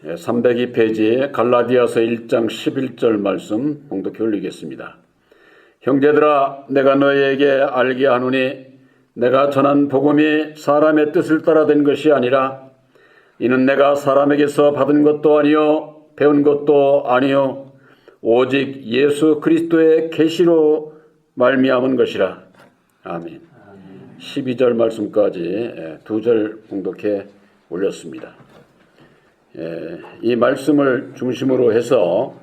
302페이지 갈라디아서 1장 11절 말씀 봉독해 올리겠습니다. 형제들아, 내가 너희에게 알게 하노니 내가 전한 복음이 사람의 뜻을 따라 된 것이 아니라 이는 내가 사람에게서 받은 것도 아니요 배운 것도 아니요 오직 예수 그리스도의 계시로 말미암은 것이라. 아멘. 12절 말씀까지 두 절 봉독해 올렸습니다. 이 말씀을 중심으로 해서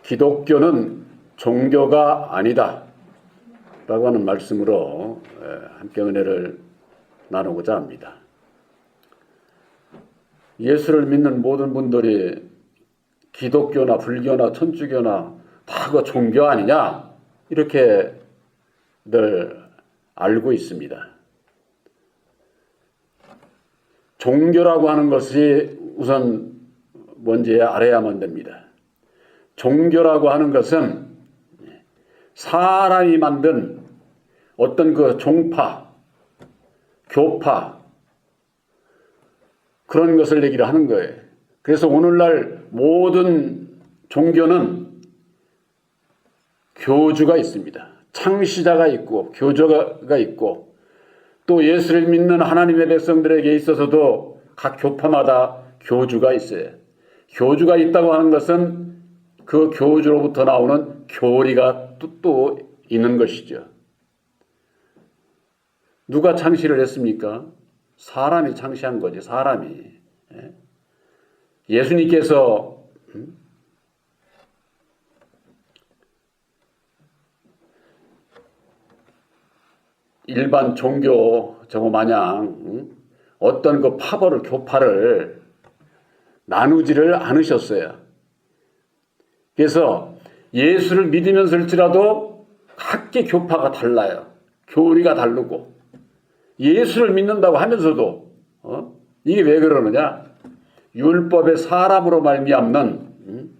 기독교는 종교가 아니다 라고 하는 말씀으로 함께 은혜를 나누고자 합니다. 예수를 믿는 모든 분들이 기독교나 불교나 천주교나 다 그 종교 아니냐 이렇게 늘 알고 있습니다. 종교라고 하는 것이 우선 뭔지 알아야만 됩니다. 종교라고 하는 것은 사람이 만든 어떤 그 종파, 교파 그런 것을 얘기를 하는 거예요. 그래서 오늘날 모든 종교는 교주가 있습니다. 창시자가 있고 교주가 있고 또 예수를 믿는 하나님의 백성들에게 있어서도 각 교파마다 교주가 있어요. 교주가 있다고 하는 것은 그 교주로부터 나오는 교리가 또 있는 것이죠. 누가 창시를 했습니까? 사람이 창시한 거지, 사람이. 예수님께서 일반 종교 저거 마냥 어떤 그 파벌을, 교파를 나누지를 않으셨어요. 그래서 예수를 믿으면서일지라도 각기 교파가 달라요. 교리가 다르고 예수를 믿는다고 하면서도 이게 왜 그러느냐? 율법의 사람으로 말미암는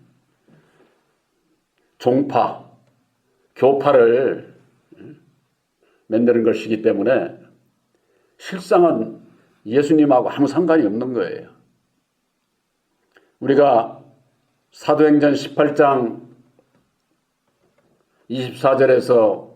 종파, 교파를 만드는 것이기 때문에 실상은 예수님하고 아무 상관이 없는 거예요. 우리가 사도행전 18장 24절에서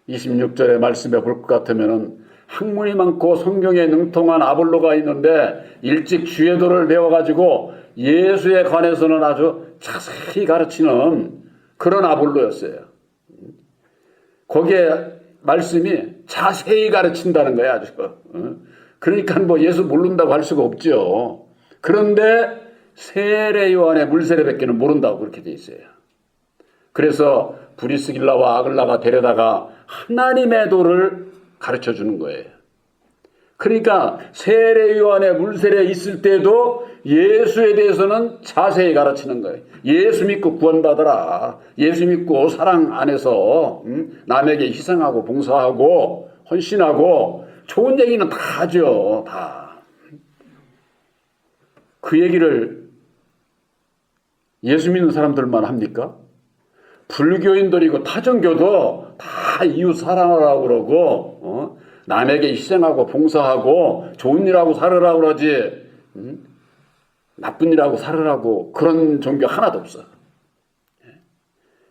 26절의 말씀에 볼 것 같으면 학문이 많고 성경에 능통한 아볼로가 있는데 일찍 주의 도를 배워가지고 예수에 관해서는 아주 자세히 가르치는 그런 아볼로였어요. 거기에 말씀이 자세히 가르친다는 거야, 아주. 그러니까 뭐 예수 모른다고 할 수가 없죠. 그런데 세례 요한의 물세례밖에는 모른다고 그렇게 돼 있어요. 그래서 브리스길라와 아글라가 데려다가 하나님의 도를 가르쳐 주는 거예요. 그러니까 세례 요한의 물세례 있을 때도 예수에 대해서는 자세히 가르치는 거예요. 예수 믿고 구원받아라. 예수 믿고 사랑 안에서 남에게 희생하고 봉사하고 헌신하고 좋은 얘기는 다 하죠. 다. 그 얘기를 예수 믿는 사람들만 합니까? 불교인들이고 타종교도 다 이웃 사랑하라고 그러고 남에게 희생하고 봉사하고 좋은 일하고 살으라고 그러지 나쁜 일하고 살으라고 그런 종교 하나도 없어.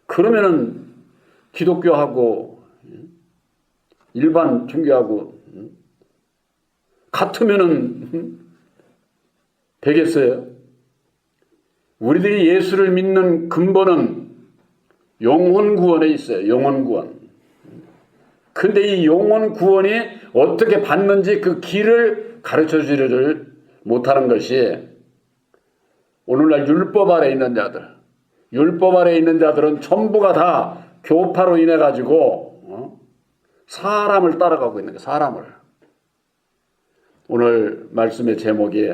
그러면은 기독교하고 일반 종교하고 같으면은 되겠어요? 우리들이 예수를 믿는 근본은 영혼 구원에 있어요. 영혼 구원. 근데 이 영혼 구원이 어떻게 받는지 그 길을 가르쳐 주지를 못하는 것이 오늘날 율법 아래 있는 자들. 율법 아래 있는 자들은 전부가 다 교파로 인해 가지고 사람을 따라가고 있는 거예요. 사람을. 오늘 말씀의 제목이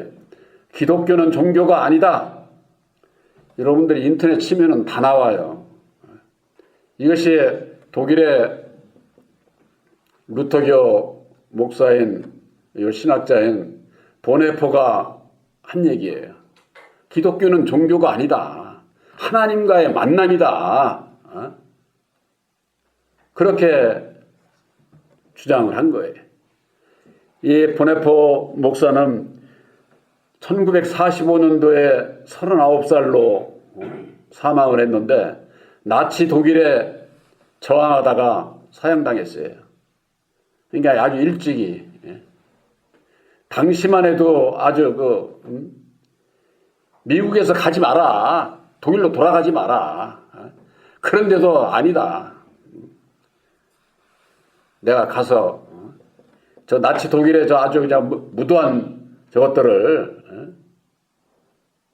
기독교는 종교가 아니다. 여러분들이 인터넷 치면은 다 나와요. 이것이 독일의 루터교 목사인 신학자인 보네포가 한 얘기예요. 기독교는 종교가 아니다. 하나님과의 만남이다. 그렇게 주장을 한 거예요. 이 보네포 목사는 1945년도에 39살로 사망을 했는데 나치 독일에 저항하다가 사형당했어요. 그러니까 아주 일찍이. 당시만 해도 아주 미국에서 가지 마라. 독일로 돌아가지 마라. 그런데도 아니다. 내가 가서 저 나치 독일의 저 아주 그냥 무도한 저것들을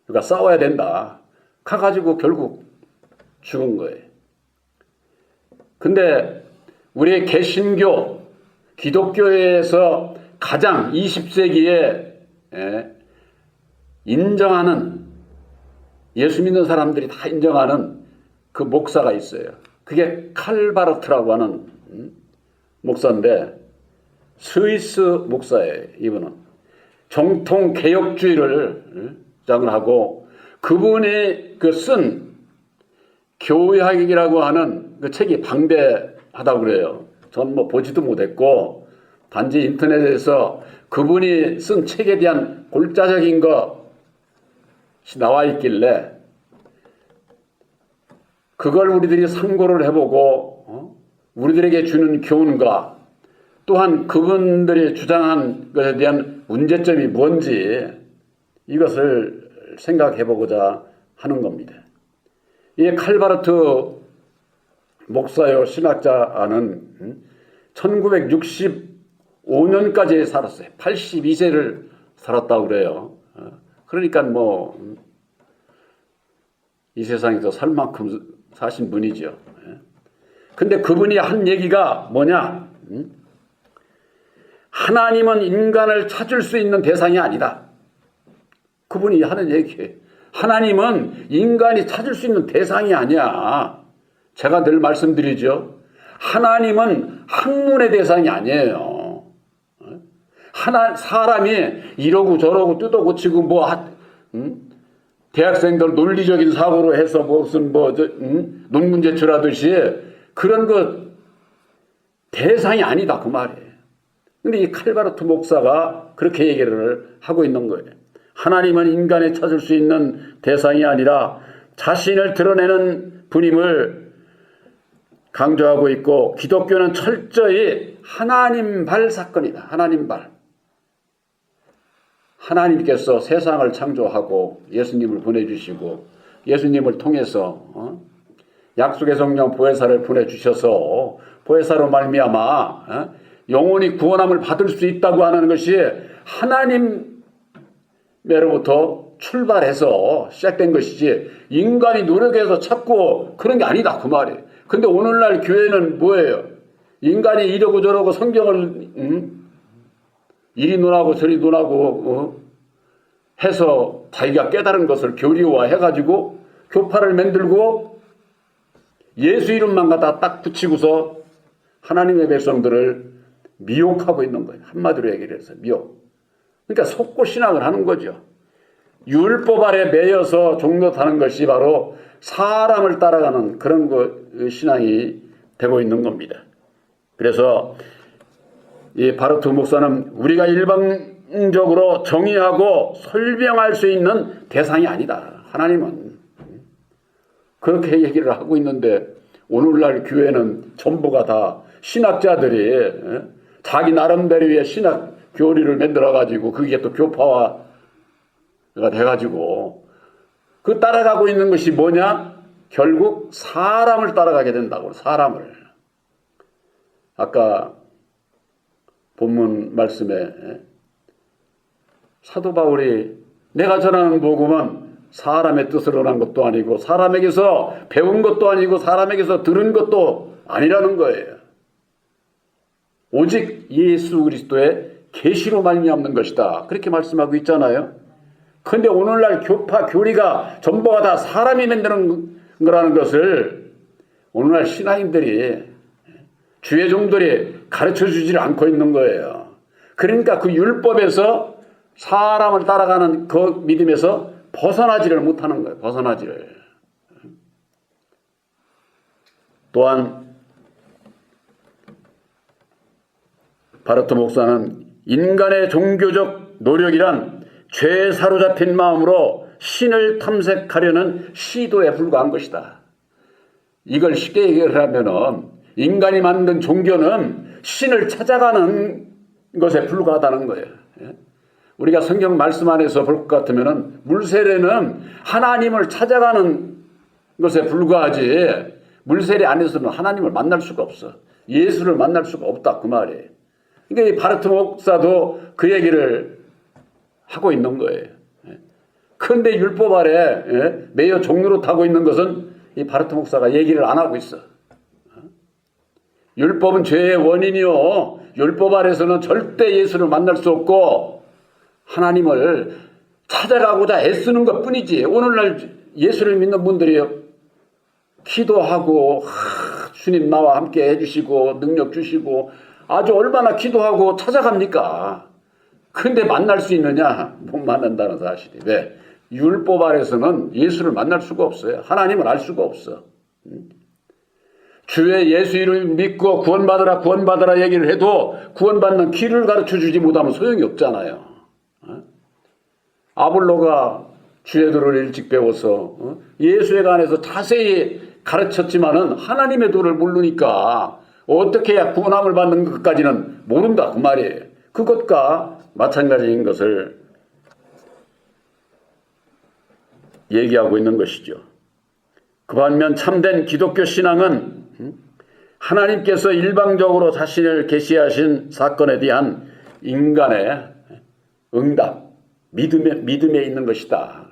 그러니까 싸워야 된다. 가가지고 결국 죽은 거예요. 근데 우리의 개신교, 기독교에서 가장 20세기에 인정하는, 예수 믿는 사람들이 다 인정하는 그 목사가 있어요. 그게 칼바르트라고 하는 목사인데, 스위스 목사예요. 이분은 정통 개혁주의를 주장을 하고, 그분이 그 쓴 교회학이라고 하는 그 책이 방대하다고 그래요. 전 뭐 보지도 못했고, 단지 인터넷에서 그분이 쓴 책에 대한 골자적인 것이 나와 있길래 그걸 우리들이 참고를 해보고 우리들에게 주는 교훈과 또한 그분들이 주장한 것에 대한 문제점이 뭔지 이것을 생각해보고자 하는 겁니다. 이 칼바르트 목사요 신학자는 1965년까지 살았어요. 82세를 살았다고 그래요. 그러니까 뭐 이 세상에서 살 만큼 사신 분이죠. 근데 그분이 한 얘기가 뭐냐? 하나님은 인간을 찾을 수 있는 대상이 아니다. 그분이 하는 얘기예요. 하나님은 인간이 찾을 수 있는 대상이 아니야. 제가 늘 말씀드리죠. 하나님은 학문의 대상이 아니에요. 사람이 이러고 저러고 뜯어 고치고 대학생들 논리적인 사고로 해서 무슨 논문 제출하듯이 그런 것 대상이 아니다 그 말이에요. 근데 이 칼바르트 목사가 그렇게 얘기를 하고 있는 거예요. 하나님은 인간이 찾을 수 있는 대상이 아니라 자신을 드러내는 분임을 강조하고 있고, 기독교는 철저히 하나님발 사건이다. 하나님발. 하나님께서 세상을 창조하고 예수님을 보내주시고 예수님을 통해서 약속의 성령 보혜사를 보내주셔서 보혜사로 말미암아 영혼이 구원함을 받을 수 있다고 하는 것이 하나님으로부터 출발해서 시작된 것이지 인간이 노력해서 찾고 그런 게 아니다 그 말이에요. 근데 오늘날 교회는 뭐예요? 인간이 이러고 저러고 성경을 이리 논하고 저리 논하고 해서 자기가 깨달은 것을 교리화해가지고 교파를 만들고 예수 이름만 갖다 딱 붙이고서 하나님의 백성들을 미혹하고 있는 거예요. 한마디로 얘기를 해서 미혹. 그러니까 속고 신앙을 하는 거죠. 율법 아래 매여서 종노하는 것이 바로 사람을 따라가는 그런 신앙이 되고 있는 겁니다. 그래서 이 바르트 목사는 우리가 일방적으로 정의하고 설명할 수 있는 대상이 아니다. 하나님은. 그렇게 얘기를 하고 있는데 오늘날 교회는 전부가 다 신학자들이 자기 나름대로의 신학 교리를 만들어가지고 그게 또 교파화가 돼가지고 그 따라가고 있는 것이 뭐냐? 결국 사람을 따라가게 된다고. 사람을. 아까 본문 말씀에 사도 바울이 내가 전하는 복음은 사람의 뜻으로 난 것도 아니고 사람에게서 배운 것도 아니고 사람에게서 들은 것도 아니라는 거예요. 오직 예수 그리스도의 계시로 말미암는 것이다. 그렇게 말씀하고 있잖아요. 그런데 오늘날 교파 교리가 전부가 다 사람이 만드는 거라는 것을 오늘날 신앙인들이 주의 종들이 가르쳐주지 않고 있는 거예요. 그러니까 그 율법에서 사람을 따라가는 그 믿음에서 벗어나지를 못하는 거예요. 벗어나지를. 또한 바르트 목사는 인간의 종교적 노력이란 죄에 사로잡힌 마음으로 신을 탐색하려는 시도에 불과한 것이다. 이걸 쉽게 얘기를 하면은 인간이 만든 종교는 신을 찾아가는 것에 불과하다는 거예요. 우리가 성경 말씀 안에서 볼 것 같으면은 물세례는 하나님을 찾아가는 것에 불과하지, 물세례 안에서는 하나님을 만날 수가 없어. 예수를 만날 수가 없다 그 말이에요. 그러니까 이 바르트 목사도 그 얘기를 하고 있는 거예요. 그런데 율법 아래 매여 종로로 타고 있는 것은 이 바르트 목사가 얘기를 안 하고 있어. 율법은 죄의 원인이요, 율법 아래서는 절대 예수를 만날 수 없고 하나님을 찾아가고자 애쓰는 것 뿐이지. 오늘날 예수를 믿는 분들이 기도하고 주님 나와 함께 해주시고 능력 주시고 아주 얼마나 기도하고 찾아갑니까? 근데 만날 수 있느냐? 못 만난다는 사실이. 왜? 율법 아래서는 예수를 만날 수가 없어요. 하나님을 알 수가 없어. 주의 예수 이름 믿고 구원받으라 구원받으라 얘기를 해도 구원받는 길을 가르쳐 주지 못하면 소용이 없잖아요. 아볼로가 주의 도를 일찍 배워서 예수에 관해서 자세히 가르쳤지만은 하나님의 도를 모르니까 어떻게 해야 구원함을 받는 것까지는 모른다 그 말이에요. 그것과 마찬가지인 것을 얘기하고 있는 것이죠. 그 반면 참된 기독교 신앙은 하나님께서 일방적으로 자신을 계시하신 사건에 대한 인간의 응답, 믿음에 있는 것이다.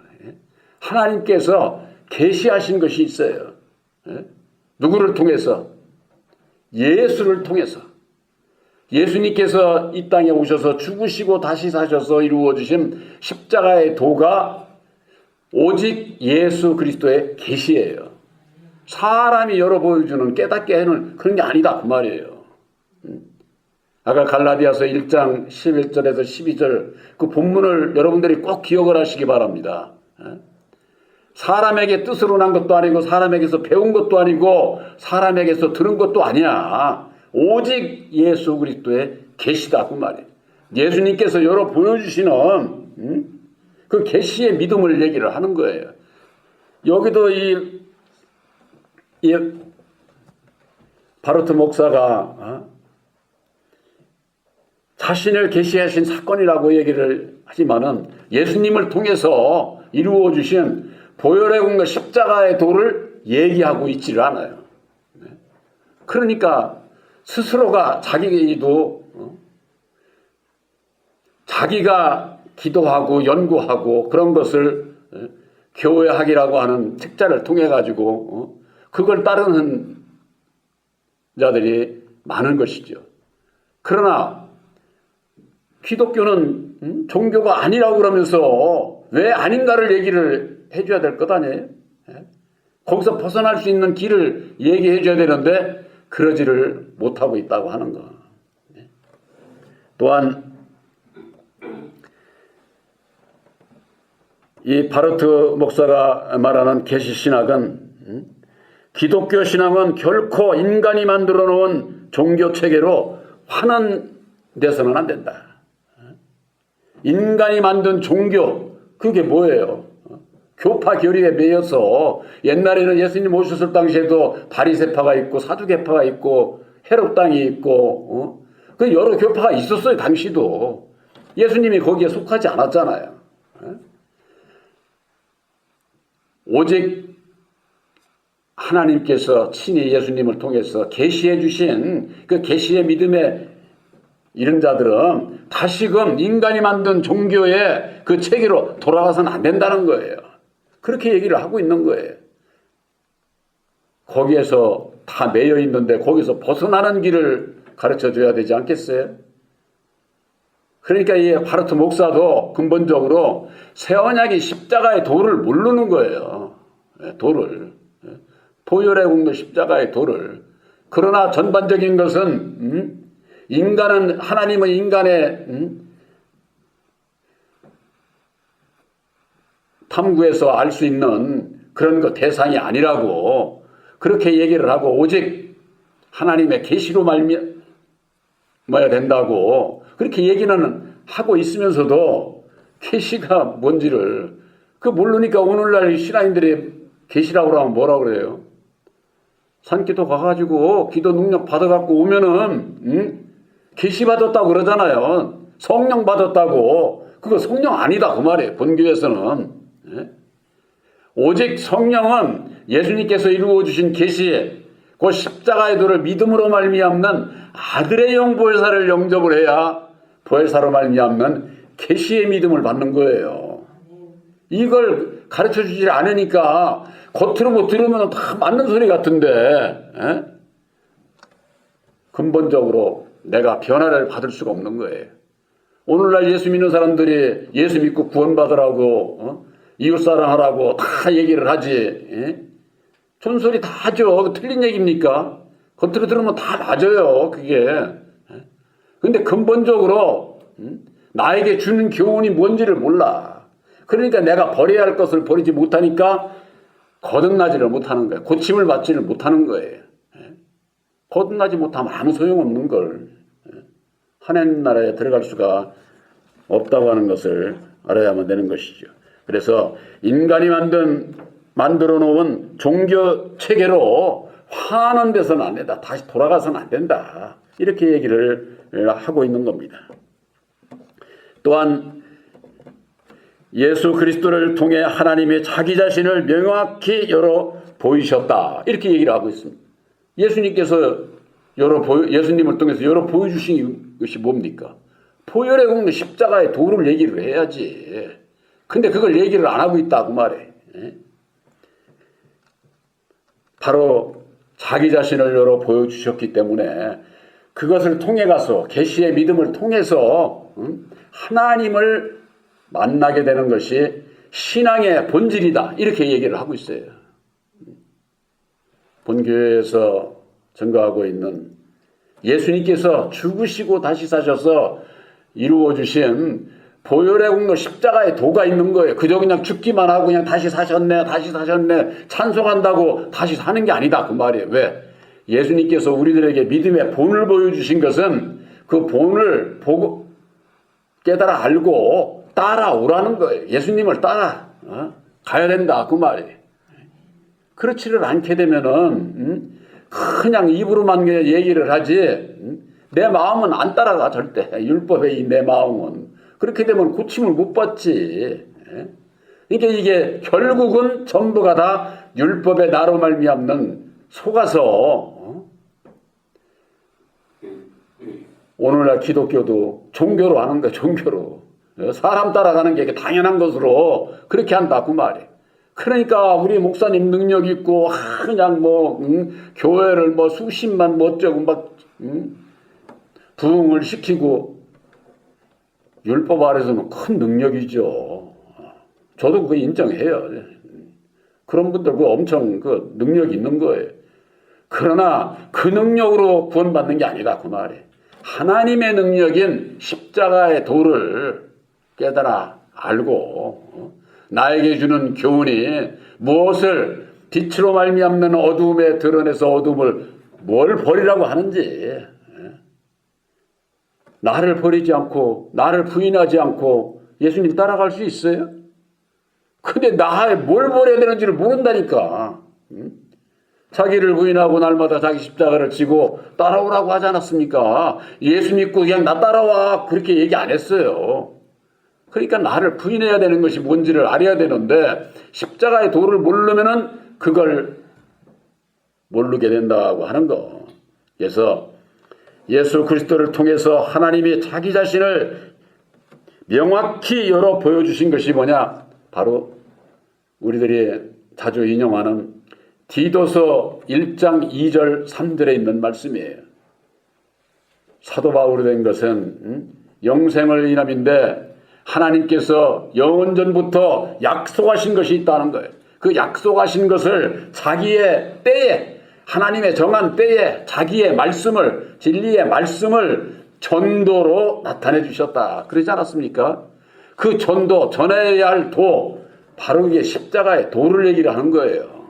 하나님께서 계시하신 것이 있어요. 누구를 통해서? 예수를 통해서. 예수님께서 이 땅에 오셔서 죽으시고 다시 사셔서 이루어 주신 십자가의 도가 오직 예수 그리스도의 계시예요. 사람이 열어 보여주는 깨닫게 하는 그런 게 아니다 그 말이에요. 아까 갈라디아서 1장 11절에서 12절 그 본문을 여러분들이 꼭 기억을 하시기 바랍니다. 사람에게 뜻으로 난 것도 아니고 사람에게서 배운 것도 아니고 사람에게서 들은 것도 아니야. 오직 예수 그리스도의 계시다 그 말이에요. 예수님께서 열어 보여주시는 그 계시의 믿음을 얘기를 하는 거예요. 여기도 이 바르트 목사가 자신을 계시하신 사건이라고 얘기를 하지만은 예수님을 통해서 이루어 주신 보혈의 공과 십자가의 도를 얘기하고 있지를 않아요. 그러니까 스스로가 자기도 자기가 기도하고 연구하고 그런 것을 교회학이라고 하는 책자를 통해 가지고 그걸 따르는 자들이 많은 것이죠. 그러나 기독교는 종교가 아니라고 그러면서 왜 아닌가를 얘기를 해줘야 될 것 아니에요? 거기서 벗어날 수 있는 길을 얘기해 줘야 되는데 그러지를 못하고 있다고 하는 거. 또한 이 바르트 목사가 말하는 계시신학은 기독교 신앙은 결코 인간이 만들어 놓은 종교 체계로 환원돼서는 안 된다. 인간이 만든 종교, 그게 뭐예요? 교파 교리에 매여서 옛날에는 예수님 오셨을 당시에도 바리새파가 있고 사두개파가 있고 헤롯당이 있고 그 여러 교파가 있었어요. 당시도. 예수님이 거기에 속하지 않았잖아요. 오직 하나님께서 친히 예수님을 통해서 계시해 주신 그 계시의 믿음에 이런 자들은 다시금 인간이 만든 종교의 그 체계로 돌아가서는 안 된다는 거예요. 그렇게 얘기를 하고 있는 거예요. 거기에서 다 매여 있는데 거기서 벗어나는 길을 가르쳐 줘야 되지 않겠어요? 그러니까 이 바르트 목사도 근본적으로 새 언약이 십자가의 도를 모르는 거예요. 도를. 보혈의 공로 십자가의 도를. 그러나 전반적인 것은 인간은 하나님은 인간의 탐구해서 알 수 있는 그런 것 대상이 아니라고 그렇게 얘기를 하고 오직 하나님의 계시로 말미암아야 된다고 그렇게 얘기는 하고 있으면서도 계시가 뭔지를 그 모르니까 오늘날 신앙인들이 계시라고 하면 뭐라 그래요? 산기도 가가지고 기도 능력 받아갖고 오면은 계시 받았다고 그러잖아요. 성령 받았다고. 그거 성령 아니다 그 말이에요. 본교에서는. 예? 오직 성령은 예수님께서 이루어 주신 계시, 그 십자가의 도를 믿음으로 말미암는 아들의 영 보혜사를 영접을 해야 보혜사로 말미암는 계시의 믿음을 받는 거예요. 이걸 가르쳐 주지 않으니까 겉으로 뭐 들으면 다 맞는 소리 같은데, 에? 근본적으로 내가 변화를 받을 수가 없는 거예요. 오늘날 예수 믿는 사람들이 예수 믿고 구원받으라고, 이웃사랑하라고 다 얘기를 하지. 에? 존소리 다 하죠. 틀린 얘기입니까? 겉으로 들으면 다 맞아요. 그게. 근데 근본적으로 나에게 주는 교훈이 뭔지를 몰라. 그러니까 내가 버려야 할 것을 버리지 못하니까 거듭나지를 못하는 거예요. 고침을 받지를 못하는 거예요. 거듭나지 못하면 아무 소용없는 걸. 하나님 나라에 들어갈 수가 없다고 하는 것을 알아야만 되는 것이죠. 그래서 인간이 만들어 놓은 종교 체계로 화하는 데서는 안 된다. 다시 돌아가서는 안 된다. 이렇게 얘기를 하고 있는 겁니다. 또한 예수 그리스도를 통해 하나님이 자기 자신을 명확히 열어 보이셨다. 이렇게 얘기를 하고 있습니다. 예수님께서 예수님을 통해서 열어 보여주신 것이 뭡니까? 보혈의 공로 십자가의 도를 얘기를 해야지. 근데 그걸 얘기를 안 하고 있다 그 말이에요. 바로 자기 자신을 열어 보여주셨기 때문에 그것을 통해 가서 계시의 믿음을 통해서 하나님을 만나게 되는 것이 신앙의 본질이다. 이렇게 얘기를 하고 있어요. 본교회에서 증거하고 있는 예수님께서 죽으시고 다시 사셔서 이루어 주신 보혈의 공로 십자가의 도가 있는 거예요. 그저 그냥 죽기만 하고 그냥 다시 사셨네 찬송한다고 다시 사는 게 아니다 그 말이에요. 왜? 예수님께서 우리들에게 믿음의 본을 보여주신 것은 그 본을 보고 깨달아 알고 따라오라는 거예요. 예수님을 따라 가야 된다 그 말이에요. 그렇지를 않게 되면은 그냥 입으로만 얘기를 하지 내 마음은 안 따라가 절대. 율법의 내 마음은. 그렇게 되면 고침을 못 받지. 그러니까 이게 결국은 전부가 다 율법의 나로 말미암는 속아서 오늘날 기독교도 종교로 하는 거야. 종교로. 사람 따라가는 게 당연한 것으로 그렇게 한다 그 말이에요. 그러니까 우리 목사님 능력 있고 그냥 교회를 수십만 어쩌고 막 부흥을 시키고 율법 아래서는 큰 능력이죠. 저도 그거 인정해요. 그런 분들 엄청 능력이 있는 거예요. 그러나 그 능력으로 구원받는 게 아니다 그 말이에요. 하나님의 능력인 십자가의 도를 깨달아 알고 나에게 주는 교훈이 무엇을 빛으로 말미암는 어두움에 드러내서 어두움을 뭘 버리라고 하는지, 나를 버리지 않고 나를 부인하지 않고 예수님 따라갈 수 있어요? 근데 나에 뭘 버려야 되는지를 모른다니까. 자기를 부인하고 날마다 자기 십자가를 지고 따라오라고 하지 않았습니까? 예수 믿고 그냥 나 따라와 그렇게 얘기 안 했어요. 그러니까 나를 부인해야 되는 것이 뭔지를 알아야 되는데 십자가의 도를 모르면은 그걸 모르게 된다고 하는 거. 그래서 예수 그리스도를 통해서 하나님이 자기 자신을 명확히 열어 보여주신 것이 뭐냐? 바로 우리들이 자주 인용하는 디도서 1장 2절 3절에 있는 말씀이에요. 사도 바울이 된 것은 영생을 인함인데 하나님께서 영원전부터 약속하신 것이 있다는 거예요. 그 약속하신 것을 자기의 때에, 하나님의 정한 때에 자기의 말씀을, 진리의 말씀을 전도로 나타내 주셨다. 그러지 않았습니까? 그 전도, 전해야 할 도, 바로 이게 십자가의 도를 얘기를 하는 거예요.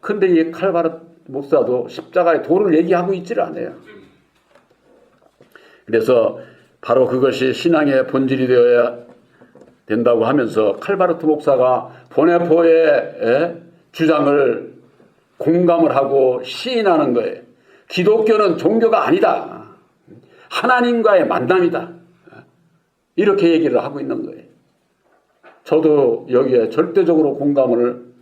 근데 이 칼바르 목사도 십자가의 도를 얘기하고 있지를 않아요. 그래서 바로 그것이 신앙의 본질이 되어야 된다고 하면서 칼바르트 목사가 보네포의 주장을 공감을 하고 시인하는 거예요. 기독교는 종교가 아니다. 하나님과의 만남이다. 이렇게 얘기를 하고 있는 거예요. 저도 여기에 절대적으로 공감을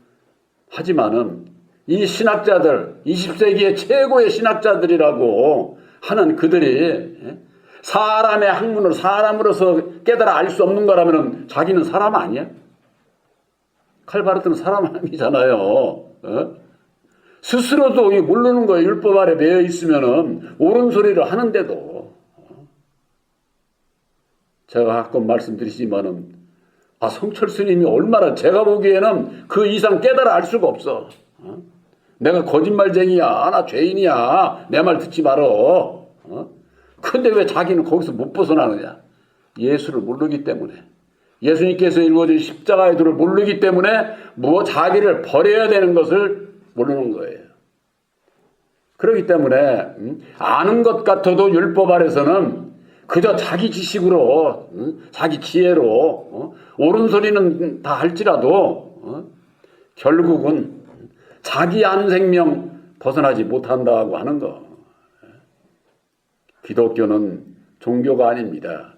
하지만은 이 신학자들, 20세기의 최고의 신학자들이라고 하는 그들이 사람의 학문으로 사람으로서 깨달아 알 수 없는 거라면 자기는 사람 아니야? 칼바르트는 사람이잖아요. 스스로도 모르는 거에 율법 아래 매여 있으면은 옳은 소리를 하는데도 제가 가끔 말씀드리지만은 성철 스님이 얼마나 제가 보기에는 그 이상 깨달아 알 수가 없어. 내가 거짓말쟁이야, 나 죄인이야, 내 말 듣지 말어. 근데 왜 자기는 거기서 못 벗어나느냐? 예수를 모르기 때문에. 예수님께서 이루어진 십자가의 도를 모르기 때문에 자기를 버려야 되는 것을 모르는 거예요. 그렇기 때문에 아는 것 같아도 율법 아래서는 그저 자기 지식으로 자기 지혜로 옳은 소리는 다 할지라도 결국은 자기 안 생명 벗어나지 못한다고 하는 거. 기독교는 종교가 아닙니다.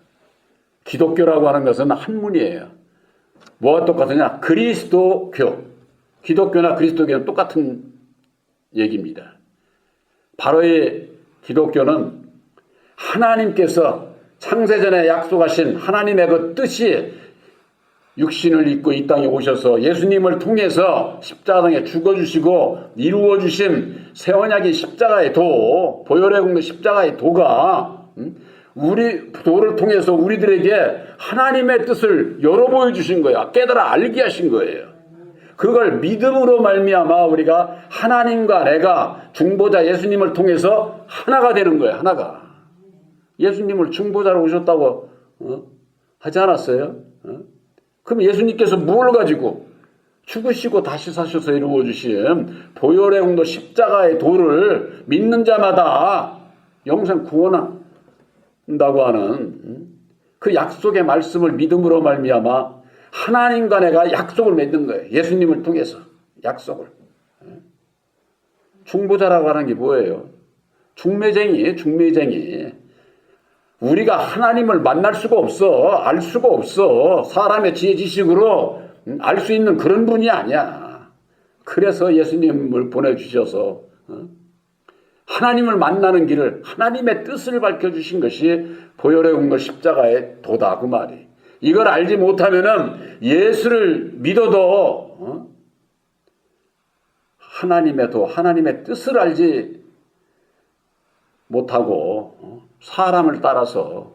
기독교라고 하는 것은 한문이에요. 뭐가 똑같으냐? 그리스도교. 기독교나 그리스도교는 똑같은 얘기입니다. 바로 이 기독교는 하나님께서 창세전에 약속하신 하나님의 그 뜻이 육신을 입고 이 땅에 오셔서 예수님을 통해서 십자가에 죽어주시고 이루어주신 새 언약의 십자가의 도, 보혈의 공로 십자가의 도가 우리 도를 통해서 우리들에게 하나님의 뜻을 열어 보여주신 거야. 깨달아 알게 하신 거예요. 그걸 믿음으로 말미암아 우리가 하나님과 내가 중보자 예수님을 통해서 하나가 되는 거예요. 하나가. 예수님을 중보자로 오셨다고 하지 않았어요? 그럼 예수님께서 뭘 가지고 죽으시고 다시 사셔서 이루어주신 보혈의 공로 십자가의 도를 믿는 자마다 영생 구원한다고 하는 그 약속의 말씀을 믿음으로 말미암아 하나님과 내가 약속을 맺는 거예요. 예수님을 통해서 약속을. 중보자라고 하는 게 뭐예요? 중매쟁이. 우리가 하나님을 만날 수가 없어. 알 수가 없어. 사람의 지혜 지식으로 알 수 있는 그런 분이 아니야. 그래서 예수님을 보내주셔서 하나님을 만나는 길을 하나님의 뜻을 밝혀주신 것이 보혈의 공로 십자가의 도다 그 말이. 이걸 알지 못하면은 예수를 믿어도 하나님의 도, 하나님의 뜻을 알지 못하고 사람을 따라서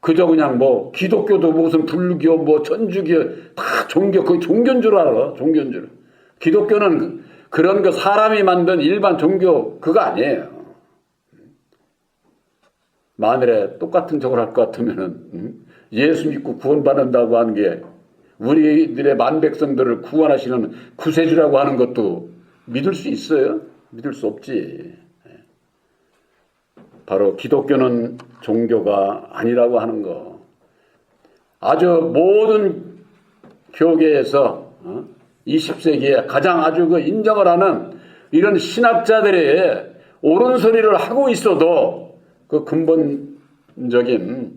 그저 그냥 기독교도 무슨 불교 천주교 다 종교, 그 종교인 줄 알아. 종교인 줄. 기독교는 그런 거 사람이 만든 일반 종교 그거 아니에요. 만일에 똑같은 저걸 할 것 같으면은 예수 믿고 구원받는다고 하는 게 우리들의 만백성들을 구원하시는 구세주라고 하는 것도 믿을 수 있어요? 믿을 수 없지. 바로 기독교는 종교가 아니라고 하는 거. 아주 모든 교계에서 20세기에 가장 아주 그 인정을 하는 이런 신학자들이 옳은 소리를 하고 있어도 그 근본적인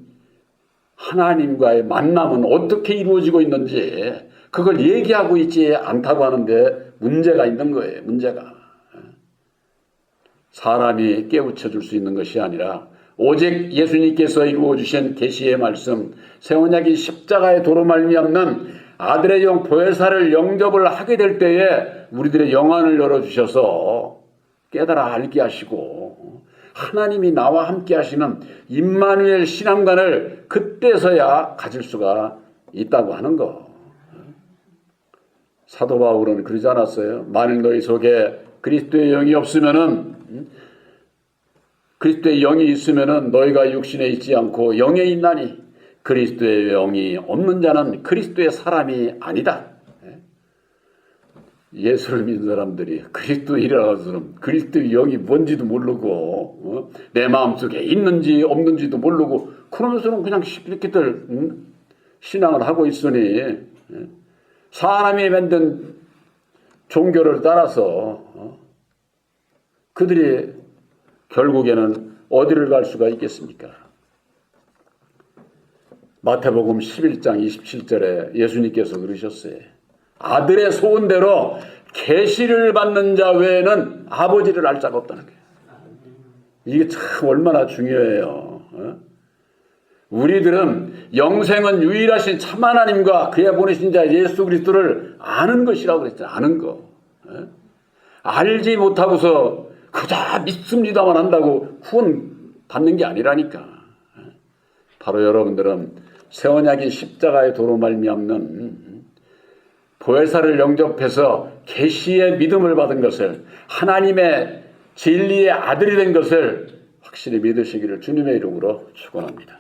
하나님과의 만남은 어떻게 이루어지고 있는지 그걸 얘기하고 있지 않다고 하는데 문제가 있는 거예요. 문제가. 사람이 깨우쳐 줄 수 있는 것이 아니라 오직 예수님께서 이루어 주신 계시의 말씀, 새 언약이 십자가의 도로 말미암는 아들의 영 보혜사를 영접을 하게 될 때에 우리들의 영안을 열어 주셔서 깨달아 알게 하시고 하나님이 나와 함께 하시는 임마누엘 신앙관을 그때서야 가질 수가 있다고 하는 거. 사도 바울은 그러지 않았어요? 만일 너희 속에 그리스도의 영이 없으면은 그리스도의 영이 있으면은 너희가 육신에 있지 않고 영에 있나니 그리스도의 영이 없는 자는 그리스도의 사람이 아니다. 예수를 믿는 사람들이 그리스도인이라서는 그리스도의 영이 뭔지도 모르고 내 마음속에 있는지 없는지도 모르고 그러면서는 그냥 이렇게들 신앙을 하고 있으니 사람이 만든 종교를 따라서 그들이 결국에는 어디를 갈 수가 있겠습니까? 마태복음 11장 27절에 예수님께서 그러셨어요. 아들의 소원대로 계시를 받는 자 외에는 아버지를 알 자가 없다는 거예요. 이게 참 얼마나 중요해요. 우리들은 영생은 유일하신 참 하나님과 그의 보내신 자 예수 그리스도를 아는 것이라고 그랬잖아요. 아는 거. 알지 못하고서 그저 믿습니다만 한다고 구원 받는 게 아니라니까. 바로 여러분들은 새 언약인 십자가의 도로 말미암는 보혜사를 영접해서 계시의 믿음을 받은 것을, 하나님의 진리의 아들이 된 것을 확실히 믿으시기를 주님의 이름으로 축원합니다.